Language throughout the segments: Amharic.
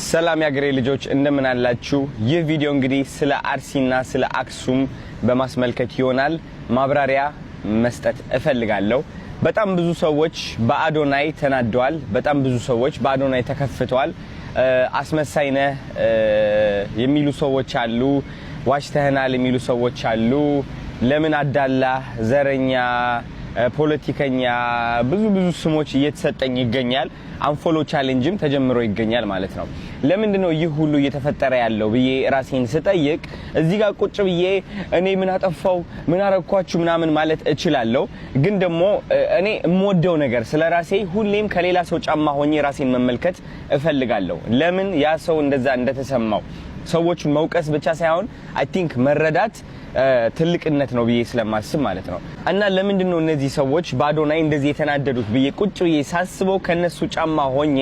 ሰላም ያገሬ ልጆች እንደምን አላችሁ? ይህ ቪዲዮ እንግዲህ ስለ አርሲና ስለ አክሱም በማስመልከት ይሆናል ማብራሪያ መስጠት እፈልጋለሁ። በጣም ብዙ ሰዎች በአዶናይ ተናደዋል። በጣም ብዙ ሰዎች በአዶናይ ተከፍተዋል። አስመሳይነ የሚሉ ሰዎች አሉ። ዋሽተህናል የሚሉ ሰዎች አሉ። ለምን አዳላ ዘረኛ ፖለቲከኛ ብዙ ስሞች እየተሰጠኝ ይገኛል። አንፎሎ ቻሌንጅም ተጀምሮ ይገኛል ማለት ነው። ለምንድነው ይህ ሁሉ እየተፈጠረ ያለው ብዬ ራሴን ስጠይቅ እዚህ ጋር ቁጭ ብዬ እኔ ምን አጠፋው ምን አረኳችሁ ምናምን ማለት እችላለሁ። ግን ደግሞ እኔ የምወደው ነገር ስለራሴ ሁሌም ከሌላ ሰው ጫማ ሆኜ ራሴን መመልከት እፈልጋለሁ። ለምን ያ ሰው እንደዛ እንደተሰማው ሰዎችን መውቀስ ብቻ ሳይሆን አይ ቲንክ መረዳት ትልቅነት ነው ብዬ ስለማስብ ማለት ነው። እና ለምንድነው እነዚህ ሰዎች በአዶናይ እንደዚህ የተናደዱት ብዬ ቁጭ ብዬ ሳስበው ከነሱ ጫማ ሆኜ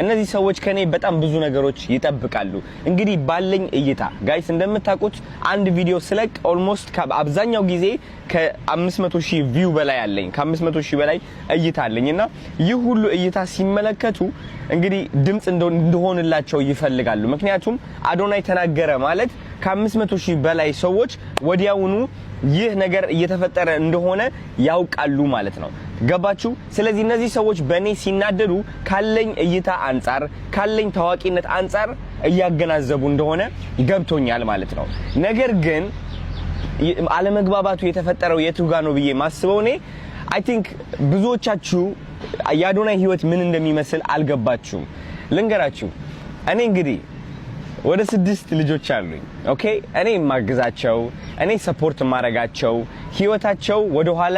እነዚህ ሰዎች ከኔ በጣም ብዙ ነገሮች ይጠብቃሉ። እንግዲህ ባለኝ እይታ ጋይስ እንደምታውቁት አንድ ቪዲዮ ስለቅ ኦልሞስት አብዛኛው ጊዜ ከ500,000 ቪው በላይ አለኝ። ከ500,000 በላይ እይታ አለኝና ይህ ሁሉ እይታ ሲመለከቱ እንግዲህ ድምጽ እንደሆንላቸው ይፈልጋሉ። ምክንያቱም አዶናይ ተናገረ ማለት ከ500,000 በላይ ሰዎች ወዲያውኑ ይህ ነገር እየተፈጠረ እንደሆነ ያውቃሉ ማለት ነው። ገባችሁ? ስለዚህ እነዚህ ሰዎች በኔ ሲናደዱ ካለኝ እይታ አንፃር ካለኝ ታዋቂነት አንፃር እያገናዘቡ እንደሆነ ገብቶኛል ማለት ነው። ነገር ግን አለመግባባቱ የተፈጠረው የቱ ጋር ነው ብዬ ማስበው እኔ አይ ቲንክ ብዙዎቻችሁ የአዶናይ ህይወት ምን እንደሚመስል አልገባችሁም። ልንገራችሁ። እኔ እንግዲህ ወደ 6 ልጆች አሉኝ። ኦኬ እኔ ማግዛቸው እኔ ሰፖርት ማረጋቸው ህይወታቸው ወደ ኋላ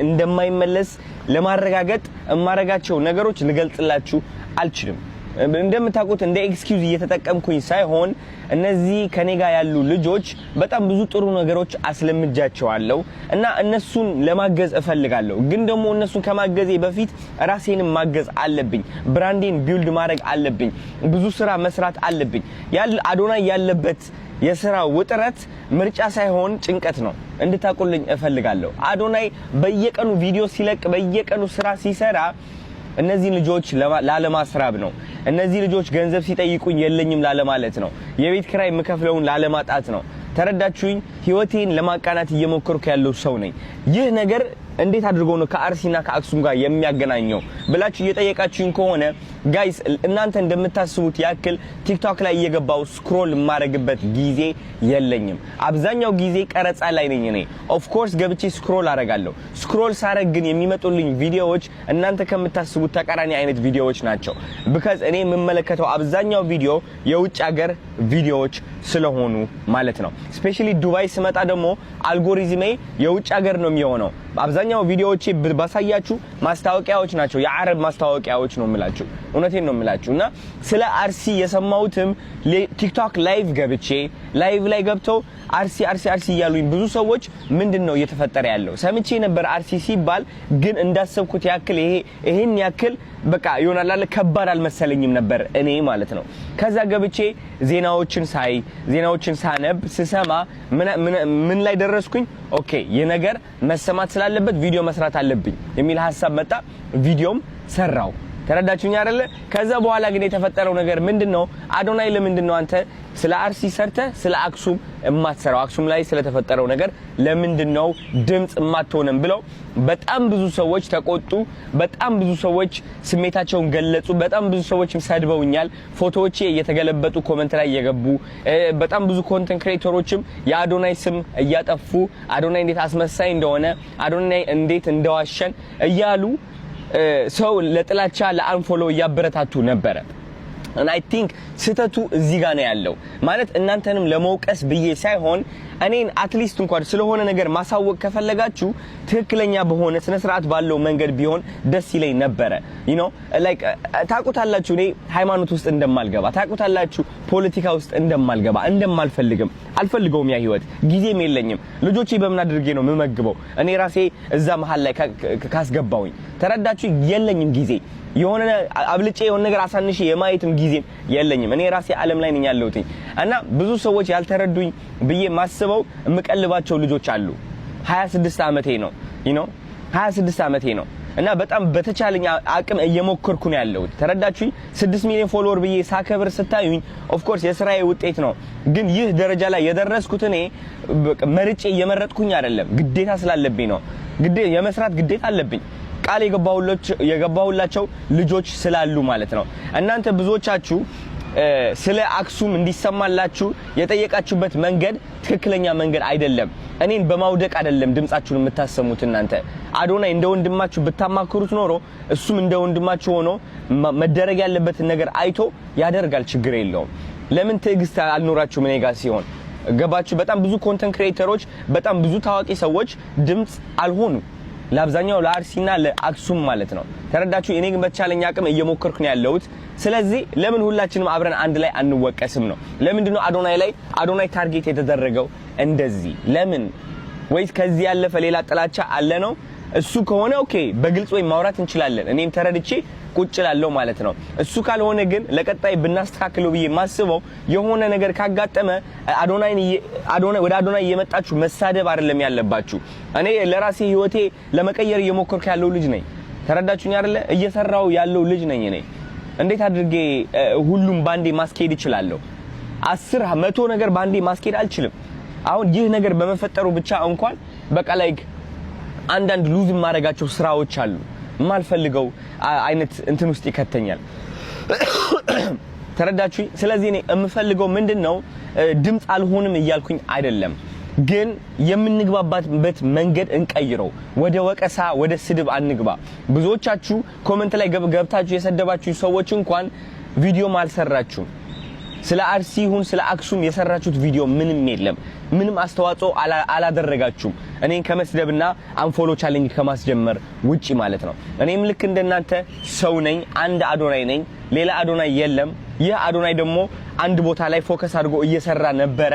እንደማይመለስ ለማረጋገጥ ማረጋቸው ነገሮች ልገልጽላችሁ አልችልም። እንደምታውቁት እንደ ኤክስኪውዝ እየተጠቀምኩኝ ሳይሆን እነዚህ ከኔ ጋር ያሉ ልጆች በጣም ብዙ ጥሩ ነገሮች አስለምጃቸዋለሁ እና እነሱን ለማገዝ እፈልጋለሁ። ግን ደግሞ እነሱን ከማገዜ በፊት ራሴንም ማገዝ አለብኝ። ብራንዴን ቢልድ ማድረግ አለብኝ። ብዙ ስራ መስራት አለብኝ። አዶናይ ያለበት የሥራ ውጥረት ምርጫ ሳይሆን ጭንቀት ነው እንድታቁልኝ እፈልጋለሁ። አዶናይ በየቀኑ ቪዲዮ ሲለቅ በየቀኑ ስራ ሲሰራ እነዚህ ልጆች ላለማስራብ ነው። እነዚህ ልጆች ገንዘብ ሲጠይቁኝ የለኝም ላለማለት ነው። የቤት ኪራይ የምከፍለውን ላለማጣት ነው። ተረዳችሁኝ? ህይወቴን ለማቃናት እየሞከርኩ ያለው ሰው ነኝ። ይህ ነገር እንዴት አድርጎ ነው ከአርሲና ከአክሱም ጋር የሚያገናኘው ብላችሁ እየጠየቃችሁኝ ከሆነ ጋይስ እናንተ እንደምታስቡት ያክል ቲክቶክ ላይ እየገባው ስክሮል ማረግበት ጊዜ የለኝም። አብዛኛው ጊዜ ቀረጻ ላይ ነኝ እኔ። ኦፍ ኮርስ ገብቼ ስክሮል አረጋለሁ። ስክሮል ሳረግ ግን የሚመጡልኝ ቪዲዮዎች እናንተ ከምታስቡት ተቃራኒ አይነት ቪዲዮዎች ናቸው። because እኔ የምመለከተው አብዛኛው ቪዲዮ የውጭ ሀገር ቪዲዮዎች ስለሆኑ ማለት ነው። ስፔሻሊ ዱባይ ስመጣ ደግሞ አልጎሪዝሜ የውጭ ሀገር ነው የሚሆነው። አብዛኛው ቪዲዮዎቼ ባሳያችሁ ማስታወቂያዎች ናቸው። የአረብ ማስታወቂያዎች ነው የምላችሁ። እውነቴን ነው የምላችሁ። እና ስለ አርሲ የሰማሁትም ቲክቶክ ላይቭ ገብቼ ላይቭ ላይ ገብተው አርሲ እያሉኝ ብዙ ሰዎች ምንድነው እየተፈጠረ ያለው ሰምቼ ነበር። አርሲ ሲባል ግን እንዳሰብኩት ያክል ይሄን ያክል በቃ ይሆናል አለ ከባድ አልመሰለኝም ነበር እኔ ማለት ነው። ከዛ ገብቼ ዜናዎችን ሳነብ ስሰማ ምን ላይ ደረስኩኝ? ኦኬ የነገር መሰማት ስላለበት ቪዲዮ መስራት አለብኝ የሚል ሐሳብ መጣ። ቪዲዮም ሰራው። ተረዳችሁኝ አይደለ? ከዛ በኋላ ግን የተፈጠረው ነገር ምንድነው? አዶናይ ለምንድነው አንተ ስለ አርሲ ሰርተ ስለ አክሱም የማትሰራው? አክሱም ላይ ስለተፈጠረው ነገር ለምንድነው ድምጽ የማትሆንም ብለው በጣም ብዙ ሰዎች ተቆጡ። በጣም ብዙ ሰዎች ስሜታቸውን ገለጹ። በጣም ብዙ ሰዎችም ሰድበውኛል። ፎቶዎቼ እየተገለበጡ ኮሜንት ላይ እየገቡ በጣም ብዙ ኮንተንት ክሬተሮችም የአዶናይ ስም እያጠፉ አዶናይ እንዴት አስመሳይ እንደሆነ አዶናይ እንዴት እንደዋሸን እያሉ ሰው ለጥላቻ ለአንፎሎ ያበረታቱ ነበር። and I think ስተቱ እዚህ ጋር ነው ያለው ማለት እናንተንም ለመውቀስ ብዬ ሳይሆን እኔን አትሊስት እንኳን ስለሆነ ነገር ማሳወቅ ከፈለጋችሁ ትክክለኛ በሆነ ስነ ስርዓት ባለው መንገድ ቢሆን ደስ ይለኝ ነበር። you know like ታቁታላችሁ እኔ ሃይማኖት ውስጥ እንደማልገባ ታቁታላችሁ፣ ፖለቲካ ውስጥ እንደማልገባ አልፈልገውም። ያ ህይወት ጊዜም የለኝም። ልጆቼ በምን አድርጌ ነው የምመግበው እኔ ራሴ እዛ መሃል ላይ ካስገባውኝ? ተረዳችሁ? የለኝም ጊዜ የሆነ አብልጬ የሆነ ነገር አሳንሼ የማየትም ጊዜም የለኝም። እኔ ራሴ ዓለም ላይ ነኝ ያለሁት እና ብዙ ሰዎች ያልተረዱኝ ብዬ ማስበው የምቀልባቸው ልጆች አሉ። 26 ዓመቴ ነው you know 26 ዓመቴ ነው እና በጣም በተቻለኝ አቅም እየሞከርኩ ነው ያለሁት። ተረዳችሁኝ? 6 ሚሊዮን ፎሎወር ብዬ ሳከብር ስታዩኝ ኦፍ ኮርስ የስራዬ ውጤት ነው። ግን ይህ ደረጃ ላይ የደረስኩት እኔ መርጬ እየመረጥኩኝ አይደለም፣ ግዴታ ስላለብኝ ነው። የመስራት ግዴታ አለብኝ። ቃል የገባሁላቸው ልጆች ስላሉ ማለት ነው። እናንተ ብዙዎቻችሁ ስለ አክሱም እንዲሰማላችሁ የጠየቃችሁበት መንገድ ትክክለኛ መንገድ አይደለም። እኔን በማውደቅ አይደለም ድምጻችሁን የምታሰሙት። እናንተ አዶናይ እንደ ወንድማችሁ ብታማክሩት ኖሮ እሱም እንደ ወንድማችሁ ሆኖ መደረግ ያለበትን ነገር አይቶ ያደርጋል። ችግር የለውም። ለምን ትዕግስት አልኖራችሁም እኔ ጋር ሲሆን? ገባችሁ? በጣም ብዙ ኮንተንት ክሬተሮች፣ በጣም ብዙ ታዋቂ ሰዎች ድምጽ አልሆኑ ለአብዛኛው ለአርሲና ለአክሱም ማለት ነው። ተረዳችሁ? እኔ ግን በተቻለኝ አቅም እየሞከርኩ ነው ያለሁት። ስለዚህ ለምን ሁላችንም አብረን አንድ ላይ አንወቀስም ነው? ለምንድነው አዶናይ ታርጌት የተደረገው እንደዚህ? ለምን? ወይስ ከዚህ ያለፈ ሌላ ጥላቻ አለ ነው? እሱ ከሆነ ኦኬ በግልጽ ወይ ማውራት እንችላለን። እኔም ተረድቼ ቁጭ ላለው ማለት ነው። እሱ ካልሆነ ግን ለቀጣይ ብናስተካክለው ብዬ ማስበው የሆነ ነገር ካጋጠመ ወደ አዶናይ እየመጣችሁ መሳደብ አይደለም ያለባችሁ። እኔ ለራሴ ህይወቴ ለመቀየር እየሞከርኩ ያለው ልጅ ነኝ። ተረዳችሁኝ አይደለ? እየሰራው ያለው ልጅ ነኝ እኔ። እንዴት አድርጌ ሁሉም ባንዴ ማስኬድ እችላለሁ? 10 100 ነገር ባንዴ ማስኬድ አልችልም። አሁን ይህ ነገር በመፈጠሩ ብቻ እንኳን በቃ ላይክ አንዳንድ ሉዝ ማረጋቸው ስራዎች አሉ። ማልፈልገው አይነት እንትን ውስጥ ይከተኛል። ተረዳችሁ? ስለዚህ እኔ የምፈልገው ምንድነው ድምጽ አልሆንም እያልኩኝ አይደለም፣ ግን የምንግባባበት መንገድ እንቀይረው። ወደ ወቀሳ ወደ ስድብ አንግባ። ብዙዎቻችሁ ኮሜንት ላይ ገብታችሁ የሰደባችሁ ሰዎች እንኳን ቪዲዮ አልሰራችሁም። ስለ አርሲ ይሁን ስለ አክሱም የሰራችሁት ቪዲዮ ምንም የለም። ምንም አስተዋጽኦ አላደረጋችሁም እኔን ከመስደብና አንፎሎ ቻሌንጅ ከማስጀመር ውጪ ማለት ነው። እኔም ልክ እንደናንተ ሰው ነኝ። አንድ አዶናይ ነኝ፣ ሌላ አዶናይ የለም። ይህ አዶናይ ደግሞ አንድ ቦታ ላይ ፎከስ አድርጎ እየሰራ ነበረ።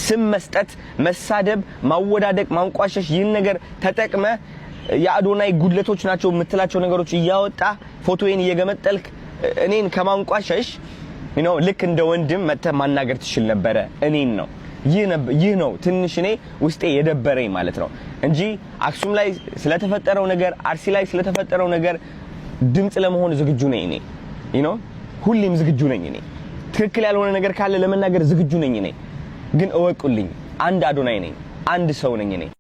ስም መስጠት፣ መሳደብ፣ ማወዳደቅ፣ ማንቋሸሽ ይህን ነገር ተጠቅመ የአዶናይ ጉድለቶች ናቸው የምትላቸው ነገሮች እያወጣ ፎቶዬን እየገመጠልክ እኔን ከማንቋሸሽ ልክ እንደ ወንድም መጥተህ ማናገር ትችል ነበረ። እኔን ነው ይህ ነው ትንሽ እኔ ውስጤ የደበረኝ ማለት ነው እንጂ አክሱም ላይ ስለተፈጠረው ነገር፣ አርሲ ላይ ስለተፈጠረው ነገር ድምጽ ለመሆን ዝግጁ ነኝ እኔ። ሁሌም ዝግጁ ነኝ እኔ። ትክክል ያልሆነ ነገር ካለ ለመናገር ዝግጁ ነኝ እኔ። ግን እወቁልኝ፣ አንድ አዶናይ ነኝ፣ አንድ ሰው ነኝ እኔ።